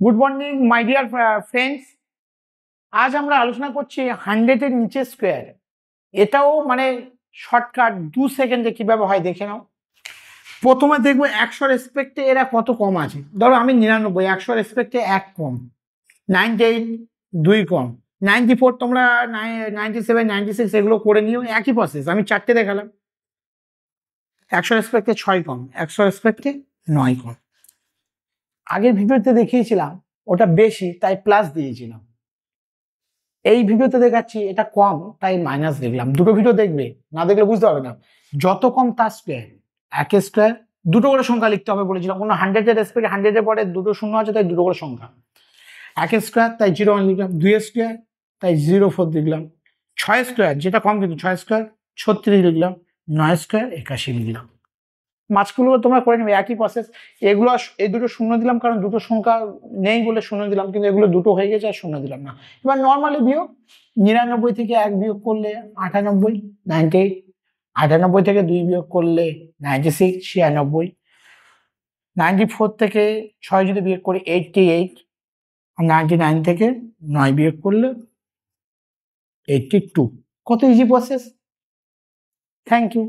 Good morning my dear friends. আজ আমরা আলোচনা করছি 100 এর নিচে স্কোয়ার। এটাও মানে শর্টকাট 2 সেকেন্ডে কিভাবে হয় দেখে নাও। প্রথমে দেখবো 100 রেসপেক্টে এরা কত কম আছে। ধরো আমি 99, 100 রেসপেক্টে 1 কম, 98 2 কম, 94 তোমরা 97 96 এগুলো করে নিও, একই প্রসেস। আমি 4টে দেখালাম। 100 রেসপেক্টে 6 কম, 100 রেসপেক্টে 9 কম। আগের ভিডিওতে দেখিয়েছিলাম ওটা বেশি তাই প্লাস দিয়েছিলাম। এই ভিডিওতে দেখাচ্ছি এটা কম তাই মাইনাস দেখলাম। দুটো ভিডিও দেখবে, না দেখলে বুঝতে পারবে না। যত কম তার স্কোয়ার, 1 স্কোয়ার। দুটো করে সংখ্যা লিখতে হবে বলেছিলাম, কোনো 100 এর রেসপেক্ট 100 এর পরে দুটো শূন্য আছে তাই দুটো করে সংখ্যা। 1 স্কোয়ার তাই 0 লিখলাম, 2 স্কোয়ার তাই 04 লিখলাম, 6 স্কোয়ার যেটা কম কিন্তু 6 স্কোয়ার 36 লিখলাম, 9 স্কোয়ার 81 লিখলাম। মাছগুলো তোমরা করে নেবে, একই প্রসেস। এগুলো এই দুটো শূন্য দিলাম কারণ দুটো সংখ্যা নেই বলে শূন্য দিলাম, কিন্তু এগুলো দুটো হয়ে গেছে আর শূন্য দিলাম না। এবার নর্মালি বিয়োগ, 99 থেকে 1 বিয়োগ করলে 98, 98। 98 থেকে 2 বিয়োগ করলে 96, 96। 94 থেকে 6 যদি বিয়োগ করি 88। আর 99 থেকে 9 বিয়োগ করলে 82। কত ইজি প্রসেস। Thank you.